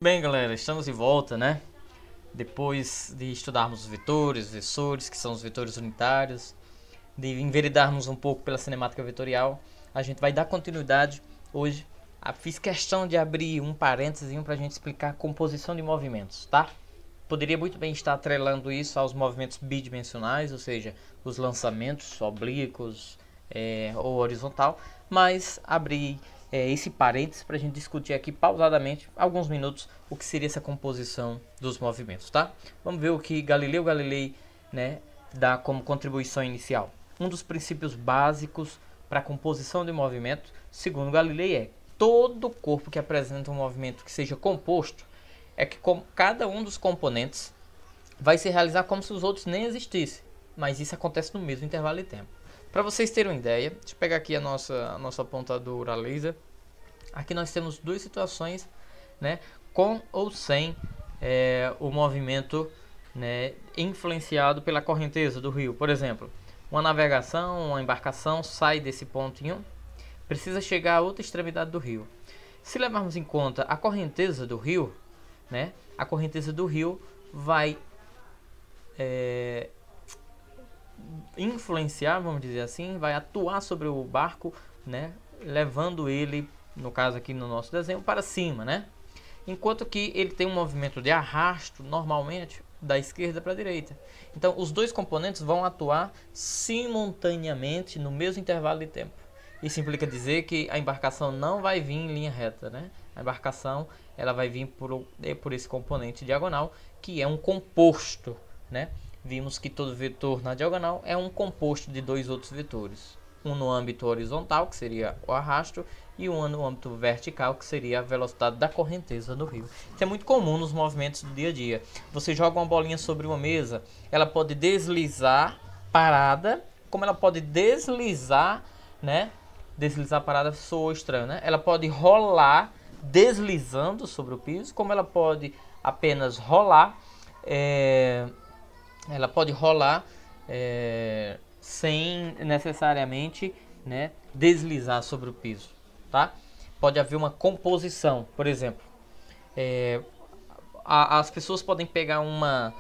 Bem, galera, estamos de volta, né? Depois de estudarmos os vetores, vessores, que são os vetores unitários, de enveredarmos um pouco pela cinemática vetorial, a gente vai dar continuidade hoje. Fiz questão de abrir um parênteses para a gente explicar a composição de movimentos, tá? Poderia muito bem estar atrelando isso aos movimentos bidimensionais, ou seja, os lançamentos oblíquos ou horizontal, mas abri esse parênteses para a gente discutir aqui pausadamente, alguns minutos, o que seria essa composição dos movimentos, tá? Vamos ver o que Galileu Galilei, né, dá como contribuição inicial. Um dos princípios básicos para a composição de movimento, segundo Galilei, é todo corpo que apresenta um movimento que seja composto, é que cada um dos componentes vai se realizar como se os outros nem existissem, mas isso acontece no mesmo intervalo de tempo. Para vocês terem uma ideia, deixa eu pegar aqui a nossa apontadora laser. Aqui nós temos duas situações, né, com ou sem o movimento, né, influenciado pela correnteza do rio. Por exemplo, uma navegação, uma embarcação sai desse ponto em um, precisa chegar a outra extremidade do rio. Se levarmos em conta a correnteza do rio, né, a correnteza do rio vai influenciar, vamos dizer assim, vai atuar sobre o barco, né, levando ele, no caso aqui no nosso desenho, para cima, né? Enquanto que ele tem um movimento de arrasto, normalmente, da esquerda para a direita. Então, os dois componentes vão atuar simultaneamente no mesmo intervalo de tempo. Isso implica dizer que a embarcação não vai vir em linha reta, né? A embarcação ela vai vir por esse componente diagonal, que é um composto, né? Vimos que todo vetor na diagonal é um composto de dois outros vetores. Um no âmbito horizontal, que seria o arrasto, e um no âmbito vertical, que seria a velocidade da correnteza do rio. Isso é muito comum nos movimentos do dia a dia. Você joga uma bolinha sobre uma mesa, ela pode deslizar parada, como ela pode deslizar, né? Deslizar parada soou estranho, né? Ela pode rolar deslizando sobre o piso, como ela pode apenas rolar, sem necessariamente, né, deslizar sobre o piso, tá? Pode haver uma composição, por exemplo, as pessoas podem pegar uma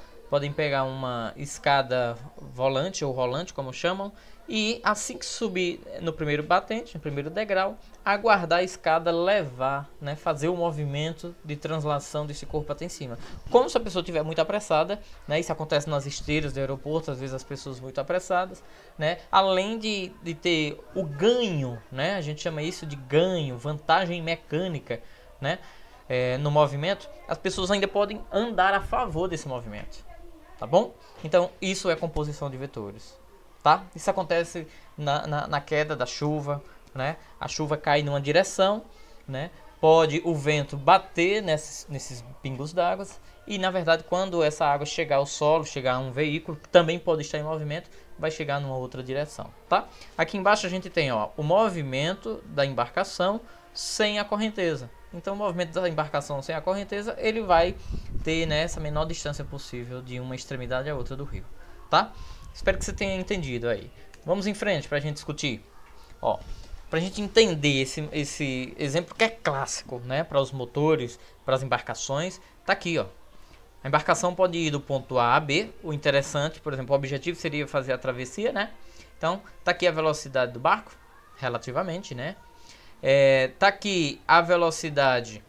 escada volante ou rolante, como chamam, e assim que subir no primeiro batente, no primeiro degrau, aguardar a escada levar, né, fazer o movimento de translação desse corpo até em cima. Como se a pessoa estiver muito apressada, né, isso acontece nas esteiras do aeroporto, às vezes as pessoas muito apressadas, né, além de ter o ganho, né, a gente chama isso de ganho, vantagem mecânica, né, no movimento, as pessoas ainda podem andar a favor desse movimento, tá bom? Então isso é composição de vetores, tá? Isso acontece na queda da chuva, né? A chuva cai numa direção, né? Pode o vento bater nesses pingos d'água e, na verdade, quando essa água chegar ao solo, chegar a um veículo que também pode estar em movimento, vai chegar numa outra direção, tá? Aqui embaixo a gente tem, ó, o movimento da embarcação sem a correnteza. Então, o movimento da embarcação sem a correnteza, ele vai ter, né, essa menor distância possível de uma extremidade à outra do rio, tá? Espero que você tenha entendido aí. Vamos em frente para a gente discutir. Ó, para a gente entender esse exemplo que é clássico, né, para os motores, para as embarcações, tá aqui, ó. A embarcação pode ir do ponto A a B. O interessante, por exemplo, o objetivo seria fazer a travessia, né? Então, tá aqui a velocidade do barco, relativamente, né? Tá aqui a velocidade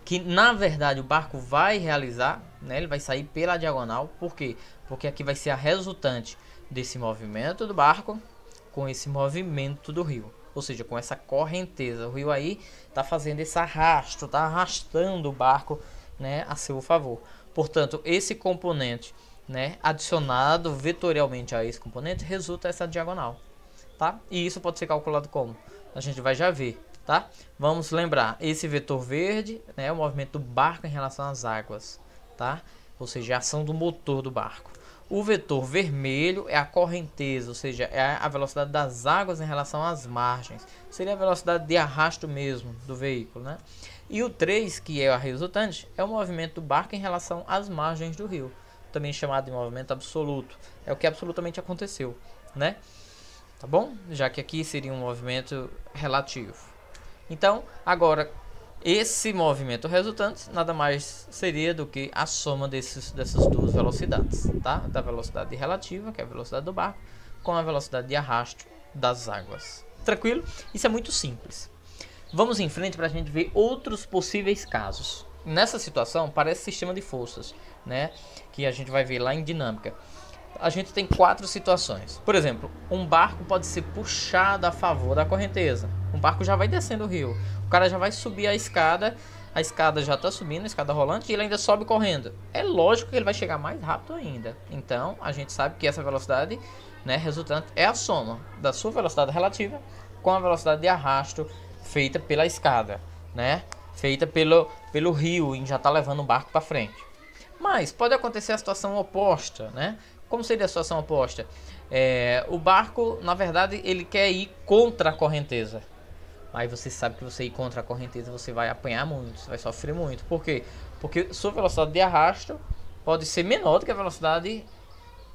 que na verdade o barco vai realizar, né? Ele vai sair pela diagonal. Por quê? Porque aqui vai ser a resultante desse movimento do barco com esse movimento do rio, ou seja, com essa correnteza. O rio aí está fazendo esse arrasto, está arrastando o barco, né, a seu favor. Portanto, esse componente, né, adicionado vetorialmente a esse componente, resulta essa diagonal, tá? E isso pode ser calculado como? A gente vai já ver, tá? Vamos lembrar, esse vetor verde, né, é o movimento do barco em relação às águas, tá? Ou seja, a ação do motor do barco. O vetor vermelho é a correnteza, ou seja, é a velocidade das águas em relação às margens. Seria a velocidade de arrasto mesmo do veículo, né? E o 3, que é a resultante, é o movimento do barco em relação às margens do rio, também chamado de movimento absoluto. É o que absolutamente aconteceu, né? Tá bom? Já que aqui seria um movimento relativo. Então, agora, Esse movimento resultante nada mais seria do que a soma dessas duas velocidades, tá? Da velocidade relativa, que é a velocidade do barco, com a velocidade de arrasto das águas. Tranquilo? Isso é muito simples. Vamos em frente para a gente ver outros possíveis casos. Nessa situação, parece sistema de forças, né? Que a gente vai ver lá em dinâmica. A gente tem 4 situações. Por exemplo, um barco pode ser puxado a favor da correnteza. Um barco já vai descendo o rio. O cara já vai subir a escada já está subindo, a escada rolante, e ele ainda sobe correndo. É lógico que ele vai chegar mais rápido ainda. Então, a gente sabe que essa velocidade, né, resultante é a soma da sua velocidade relativa com a velocidade de arrasto feita pela escada, né? Feita pelo rio e já está levando o barco para frente. Mas pode acontecer a situação oposta, né? Como seria a situação oposta? O barco, na verdade, ele quer ir contra a correnteza. Aí você sabe que você ir contra a correnteza, você vai apanhar muito, você vai sofrer muito. Por quê? Porque sua velocidade de arrasto pode ser menor do que a velocidade,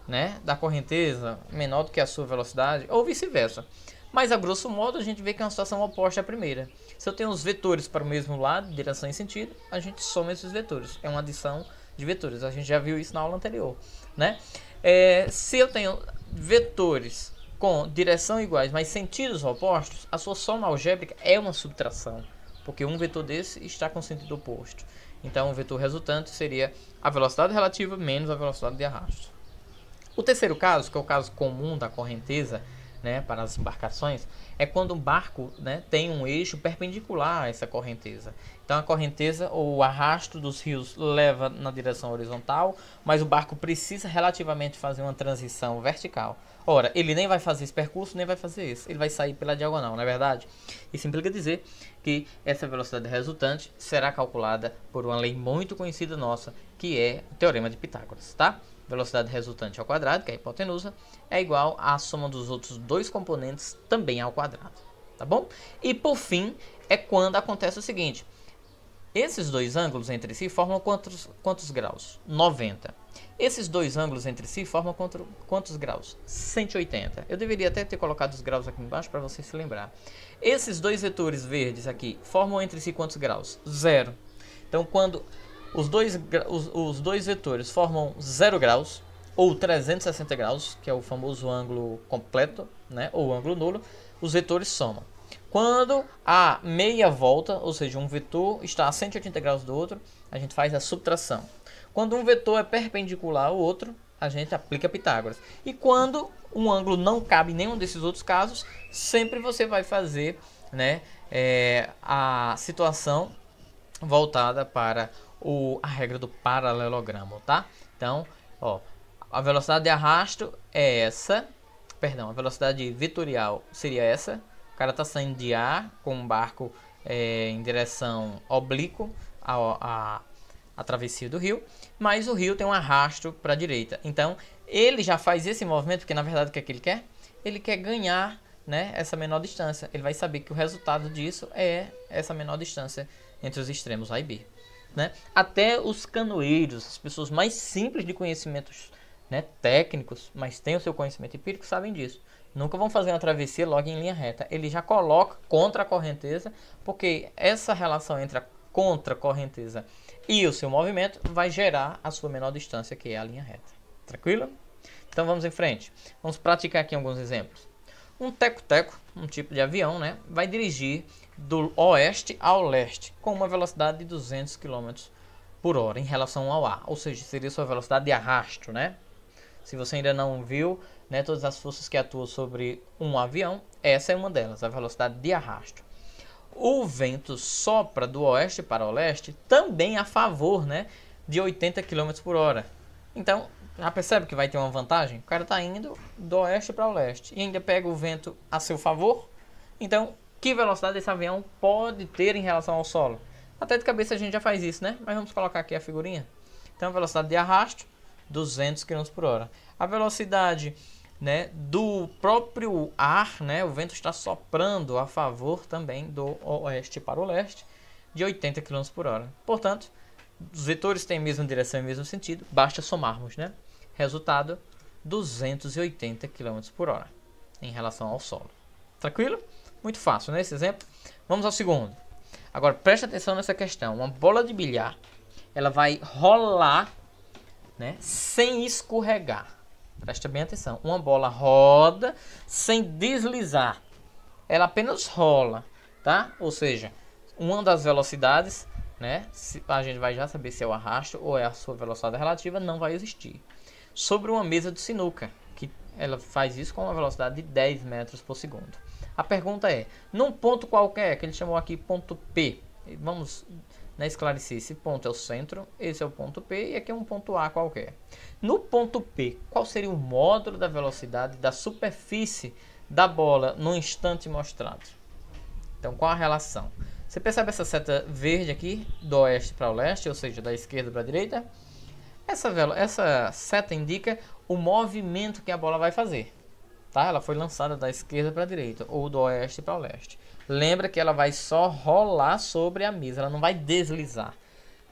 né, da correnteza, menor do que a sua velocidade, ou vice-versa. Mas a grosso modo a gente vê que é uma situação oposta à primeira. Se eu tenho os vetores para o mesmo lado, direção e sentido, a gente soma esses vetores. É uma adição de vetores. A gente já viu isso na aula anterior, né? Se eu tenho vetores com direção iguais, mas sentidos opostos, a sua soma algébrica é uma subtração, porque um vetor desse está com sentido oposto. Então o vetor resultante seria a velocidade relativa menos a velocidade de arrasto. O terceiro caso, que é o caso comum da correnteza, né, para as embarcações, é quando um barco, né, tem um eixo perpendicular a essa correnteza. Então a correnteza ou o arrasto dos rios leva na direção horizontal, mas o barco precisa relativamente fazer uma transição vertical. Ora, ele nem vai fazer esse percurso, nem vai fazer esse. Ele vai sair pela diagonal, não é verdade? Isso implica dizer que essa velocidade resultante será calculada por uma lei muito conhecida nossa, que é o Teorema de Pitágoras, tá? Velocidade resultante ao quadrado, que é a hipotenusa, é igual à soma dos outros dois componentes também ao quadrado, tá bom? E por fim, é quando acontece o seguinte: esses dois ângulos entre si formam quantos graus? 90. Esses dois ângulos entre si formam quantos graus? 180. Eu deveria até ter colocado os graus aqui embaixo para você se lembrar. Esses dois vetores verdes aqui formam entre si quantos graus? 0. Então, quando os dois vetores formam 0 graus ou 360 graus, que é o famoso ângulo completo, né, ou ângulo nulo, os vetores somam. Quando há meia volta, ou seja, um vetor está a 180 graus do outro, a gente faz a subtração. Quando um vetor é perpendicular ao outro, a gente aplica Pitágoras. E quando um ângulo não cabe em nenhum desses outros casos, sempre você vai fazer, né, a situação voltada para a regra do paralelogramo, tá? Então, ó, a velocidade de arrasto é essa, perdão, a velocidade vetorial seria essa. O cara está saindo de A com um barco em direção oblíqua à travessia do rio, mas o rio tem um arrasto para a direita. Então, ele já faz esse movimento, porque na verdade o que é que ele quer? Ele quer ganhar, né, essa menor distância. Ele vai saber que o resultado disso é essa menor distância entre os extremos A e B. Né? Até os canoeiros, as pessoas mais simples de conhecimentos, né, técnicos, mas têm o seu conhecimento empírico, sabem disso. Nunca vão fazer uma travessia logo em linha reta. Ele já coloca contra a correnteza, porque essa relação entre a contra-correnteza e o seu movimento vai gerar a sua menor distância, que é a linha reta. Tranquilo? Então vamos em frente. Vamos praticar aqui alguns exemplos. Um teco-teco, um tipo de avião, né, vai dirigir do oeste ao leste com uma velocidade de 200 km por hora em relação ao ar, ou seja, seria sua velocidade de arrasto, né? Se você ainda não viu, né, todas as forças que atuam sobre um avião, essa é uma delas, a velocidade de arrasto. O vento sopra do oeste para o leste também a favor, né, de 80 km por hora. Então, já percebe que vai ter uma vantagem? O cara está indo do oeste para o leste e ainda pega o vento a seu favor. Então, que velocidade esse avião pode ter em relação ao solo? Até de cabeça a gente já faz isso, né? Mas vamos colocar aqui a figurinha. Então, a velocidade de arrasto, 200 km por hora. A velocidade, né, do próprio ar, né, o vento está soprando a favor também do oeste para o leste, de 80 km por hora. Portanto, os vetores têm a mesma direção e o mesmo sentido, basta somarmos, né? Resultado, 280 km por hora em relação ao solo. Tranquilo? Muito fácil, né, esse exemplo? Vamos ao segundo. Agora, preste atenção nessa questão. Uma bola de bilhar, ela vai rolar, né, sem escorregar. Presta bem atenção. Uma bola roda sem deslizar. Ela apenas rola, tá? Ou seja, uma das velocidades, né, a gente vai já saber se é o arrasto ou é a sua velocidade relativa, não vai existir. Sobre uma mesa de sinuca, que ela faz isso com uma velocidade de 10 metros por segundo. A pergunta é, num ponto qualquer, que ele chamou aqui ponto P, vamos, né, esclarecer, esse ponto é o centro, esse é o ponto P e aqui é um ponto A qualquer. No ponto P, qual seria o módulo da velocidade da superfície da bola no instante mostrado? Então, qual a relação? Você percebe essa seta verde aqui, do oeste para o leste, ou seja, da esquerda para a direita? Essa seta indica o movimento que a bola vai fazer. Tá? Ela foi lançada da esquerda para a direita, ou do oeste para o leste. Lembra que ela vai só rolar sobre a mesa, ela não vai deslizar.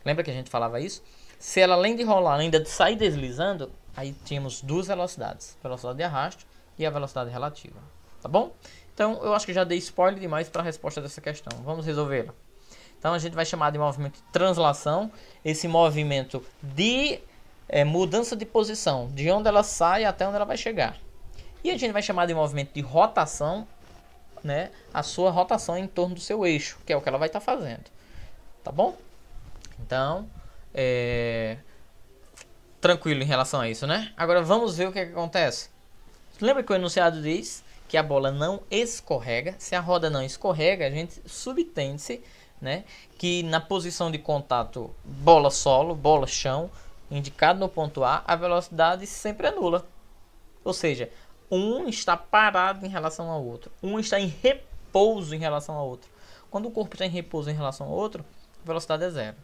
Lembra que a gente falava isso? Se ela, além de rolar, ainda de sair deslizando, aí tínhamos duas velocidades. Velocidade de arrasto e a velocidade relativa. Tá bom? Então, eu acho que já dei spoiler demais para a resposta dessa questão. Vamos resolvê-la. Então, a gente vai chamar de movimento de translação esse movimento de mudança de posição, de onde ela sai até onde ela vai chegar. E a gente vai chamar de movimento de rotação, né, a sua rotação em torno do seu eixo, que é o que ela vai estar fazendo. Tá bom? Então, tranquilo em relação a isso, né? Agora vamos ver o que acontece. Lembra que o enunciado diz que a bola não escorrega? Se a roda não escorrega, a gente subtende-se, né, que na posição de contato bola solo, bola chão, indicado no ponto A velocidade sempre é nula. Ou seja, um está parado em relação ao outro, um está em repouso em relação ao outro. Quando o corpo está em repouso em relação ao outro, a velocidade é zero.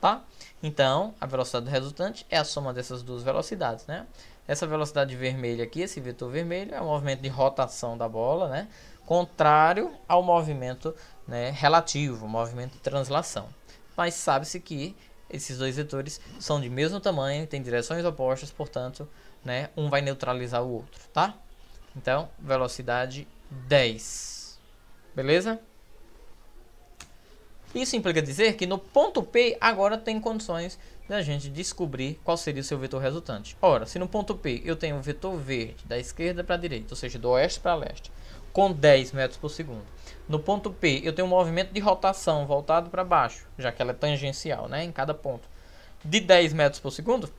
Tá? Então, a velocidade resultante é a soma dessas duas velocidades, né? Essa velocidade vermelha aqui, esse vetor vermelho, é o movimento de rotação da bola, né, contrário ao movimento, né, relativo, movimento de translação. Mas sabe-se que esses dois vetores são de mesmo tamanho, têm direções opostas, portanto, né, um vai neutralizar o outro, tá? Então, velocidade 10. Beleza? Isso implica dizer que no ponto P agora tem condições da gente descobrir qual seria o seu vetor resultante. Ora, se no ponto P eu tenho um vetor verde da esquerda para a direita, ou seja, do oeste para leste, com 10 metros por segundo. No ponto P eu tenho um movimento de rotação voltado para baixo, já que ela é tangencial, né, em cada ponto, de 10 metros por segundo.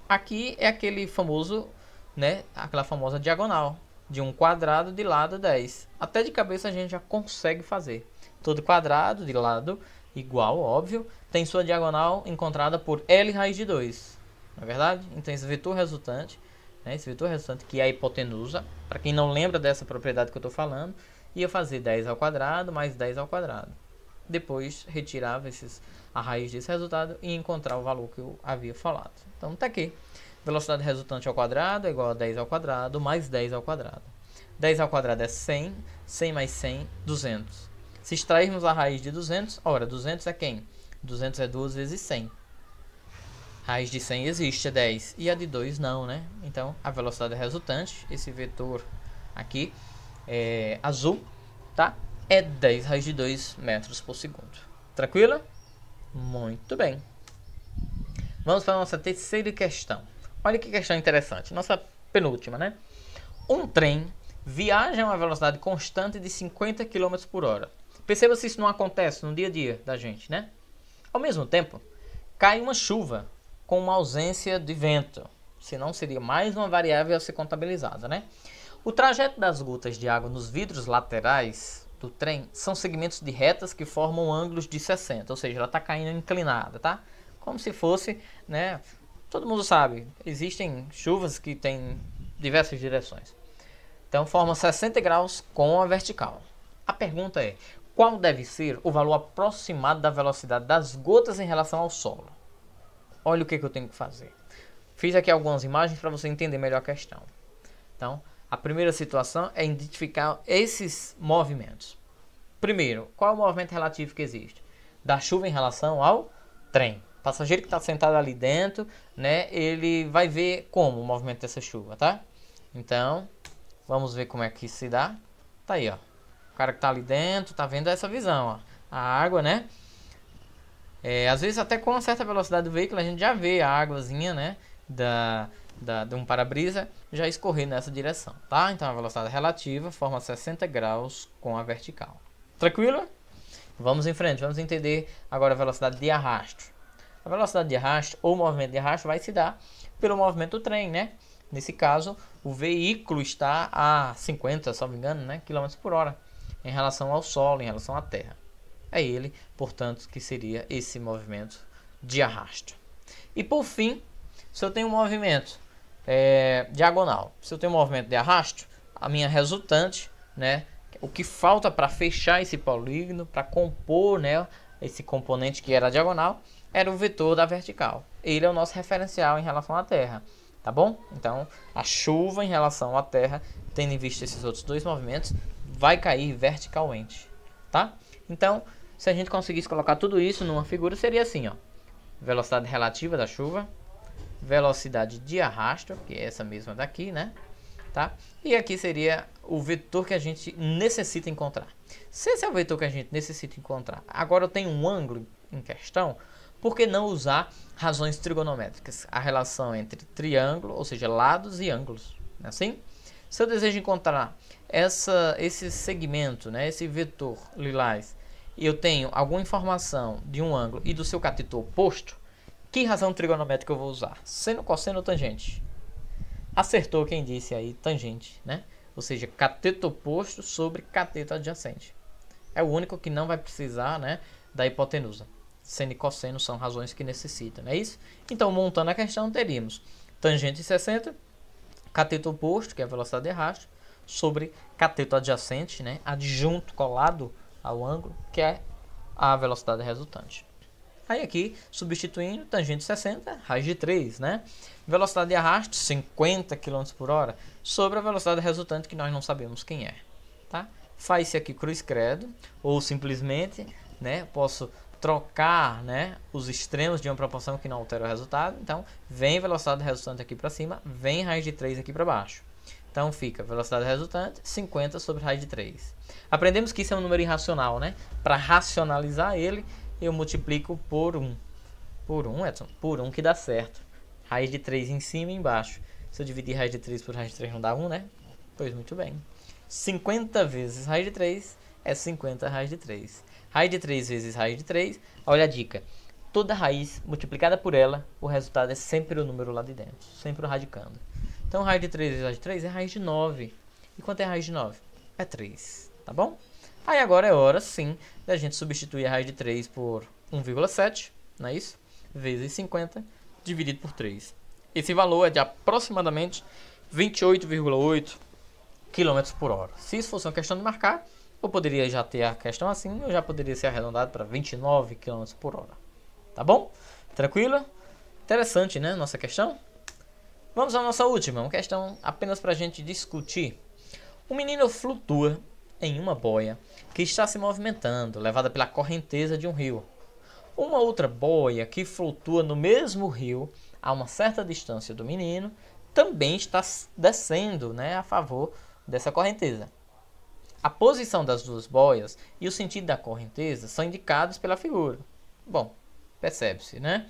Aqui é aquele famoso, né, aquela famosa diagonal de um quadrado de lado 10. Até de cabeça a gente já consegue fazer. Todo quadrado de lado igual, óbvio, tem sua diagonal encontrada por L raiz de 2. Não é verdade? Então esse vetor resultante, né, esse vetor resultante que é a hipotenusa, para quem não lembra dessa propriedade que eu estou falando, ia fazer 10 ao quadrado mais 10 ao quadrado. Depois retirava a raiz desse resultado e encontrar o valor que eu havia falado. Então está aqui. Velocidade resultante ao quadrado é igual a 10 ao quadrado mais 10 ao quadrado. 10 ao quadrado é 100, 100 mais 100, 200. Se extrairmos a raiz de 200, ora, 200 é quem? 200 é 2 vezes 100. Raiz de 100 existe, é 10. E a de 2 não, né? Então, a velocidade resultante, esse vetor aqui, azul, tá? É 10 raiz de 2 metros por segundo. Tranquilo? Muito bem. Vamos para a nossa terceira questão. Olha que questão interessante. Nossa penúltima, né? Um trem viaja a uma velocidade constante de 50 km por hora. Perceba se isso não acontece no dia a dia da gente, né? Ao mesmo tempo, cai uma chuva com uma ausência de vento. Senão seria mais uma variável a ser contabilizada, né? O trajeto das gotas de água nos vidros laterais do trem são segmentos de retas que formam ângulos de 60. Ou seja, ela está caindo inclinada, tá? Como se fosse, né? Todo mundo sabe, existem chuvas que têm diversas direções. Então forma 60 graus com a vertical. A pergunta é, qual deve ser o valor aproximado da velocidade das gotas em relação ao solo? Olha o que eu tenho que fazer. Fiz aqui algumas imagens para você entender melhor a questão. Então, a primeira situação é identificar esses movimentos. Primeiro, qual é o movimento relativo que existe? Da chuva em relação ao trem. O passageiro que está sentado ali dentro, né, ele vai ver como o movimento dessa chuva, tá? Então, vamos ver como é que se dá. Tá aí, ó. O cara que está ali dentro está vendo essa visão, ó. a água, né? Às vezes até com uma certa velocidade do veículo a gente já vê a águazinha, né, de um para-brisa já escorrer nessa direção, tá? Então a velocidade relativa forma 60 graus com a vertical. Tranquilo? Vamos em frente, vamos entender agora a velocidade de arrasto. A velocidade de arrasto ou movimento de arrasto vai se dar pelo movimento do trem, né? Nesse caso, o veículo está a 50, se não me engano, né, km por hora em relação ao solo, em relação à terra. É ele, portanto, que seria esse movimento de arrasto. E por fim, se eu tenho um movimento diagonal, se eu tenho um movimento de arrasto, a minha resultante, né, o que falta para fechar esse polígono, para compor, né, esse componente que era diagonal, era o vetor da vertical. Ele é o nosso referencial em relação à Terra, tá bom? Então, a chuva em relação à Terra, tendo em vista esses outros dois movimentos, vai cair verticalmente, tá? Então, se a gente conseguisse colocar tudo isso numa figura, seria assim, ó. Velocidade relativa da chuva, velocidade de arrasto, que é essa mesma daqui, né? Tá? E aqui seria o vetor que a gente necessita encontrar. Se esse é o vetor que a gente necessita encontrar, agora eu tenho um ângulo em questão, por que não usar razões trigonométricas? A relação entre triângulo, ou seja, lados e ângulos. Não é assim? Se eu desejo encontrar esse segmento, né, esse vetor lilás, e eu tenho alguma informação de um ângulo e do seu cateto oposto, que razão trigonométrica eu vou usar? Seno, cosseno ou tangente? Acertou quem disse aí tangente, né? Ou seja, cateto oposto sobre cateto adjacente. É o único que não vai precisar, né, da hipotenusa. Seno e cosseno são razões que necessitam, não é isso? Então, montando a questão, teríamos tangente 60, cateto oposto, que é a velocidade de arrasto, sobre cateto adjacente, né, adjunto, colado ao ângulo, que é a velocidade resultante. Aí aqui, substituindo, tangente 60, raiz de 3, né? Velocidade de arrasto, 50 km por hora, sobre a velocidade resultante, que nós não sabemos quem é, tá? Faz-se aqui cruz credo, ou simplesmente, né, posso trocar, né, os extremos de uma proporção que não altera o resultado. Então, vem velocidade resultante aqui para cima, vem raiz de 3 aqui para baixo. Então fica velocidade resultante 50 sobre raiz de 3. Aprendemos que isso é um número irracional, né? Para racionalizar ele, eu multiplico por 1. Por 1, Edson? Por 1 que dá certo. Raiz de 3 em cima e embaixo. Se eu dividir raiz de 3 por raiz de 3 não dá 1, né? Pois muito bem. 50 vezes raiz de 3 é 50 raiz de 3. Raiz de 3 vezes raiz de 3. Olha a dica. Toda raiz multiplicada por ela, o resultado é sempre o número lá de dentro. Sempre o radicando. Então, raiz de 3 vezes raiz de 3 é raiz de 9. E quanto é raiz de 9? É 3, tá bom? Aí agora é hora, sim, da gente substituir a raiz de 3 por 1,7, não é isso? Vezes 50, dividido por 3. Esse valor é de aproximadamente 28,8 km por hora. Se isso fosse uma questão de marcar, eu poderia já ter a questão assim, ou já poderia ser arredondado para 29 km por hora. Tá bom? Tranquilo? Interessante, né? Nossa questão. Vamos à nossa última, uma questão apenas para a gente discutir. Um menino flutua em uma boia que está se movimentando, levada pela correnteza de um rio. Uma outra boia que flutua no mesmo rio, a uma certa distância do menino, também está descendo, né, a favor dessa correnteza. A posição das duas boias e o sentido da correnteza são indicados pela figura. Bom, percebe-se, né?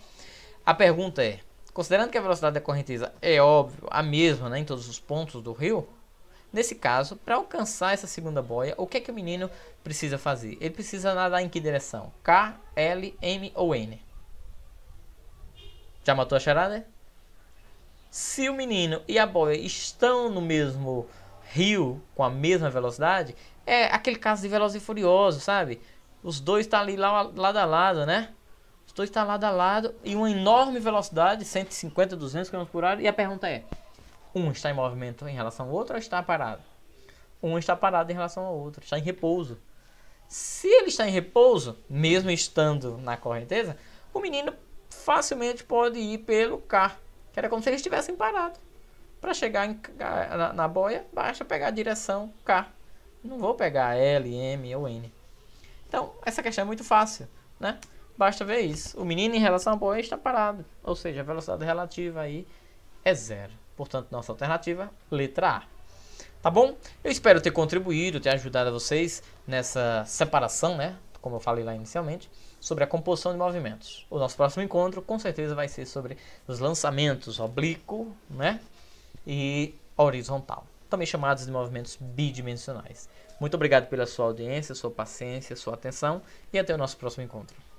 A pergunta é, considerando que a velocidade da correnteza é óbvio a mesma, né, em todos os pontos do rio, nesse caso, para alcançar essa segunda boia, o que é que o menino precisa fazer? Ele precisa nadar em que direção? K, L, M ou N? Já matou a charada? Se o menino e a boia estão no mesmo rio, com a mesma velocidade, é aquele caso de Velozes e Furiosos, sabe? Os dois estão ali lado a lado, né? Os dois estão lado a lado e uma enorme velocidade, 150, 200 km por hora. E a pergunta é, um está em movimento em relação ao outro ou está parado? Um está parado em relação ao outro, está em repouso. Se ele está em repouso, mesmo estando na correnteza, o menino facilmente pode ir pelo K, que era como se eles estivessem parados. Para chegar na boia, basta pegar a direção K. Não vou pegar L, M ou N. Então, essa questão é muito fácil, né? Basta ver isso. O menino em relação à boia está parado. Ou seja, a velocidade relativa aí é 0. Portanto, nossa alternativa, letra A. Tá bom? Eu espero ter contribuído, ter ajudado a vocês nessa separação, né? como eu falei lá inicialmente, sobre a composição de movimentos. O nosso próximo encontro com certeza vai ser sobre os lançamentos oblíquo, né, e horizontal, também chamados de movimentos bidimensionais. Muito obrigado pela sua audiência, sua paciência, sua atenção e até o nosso próximo encontro.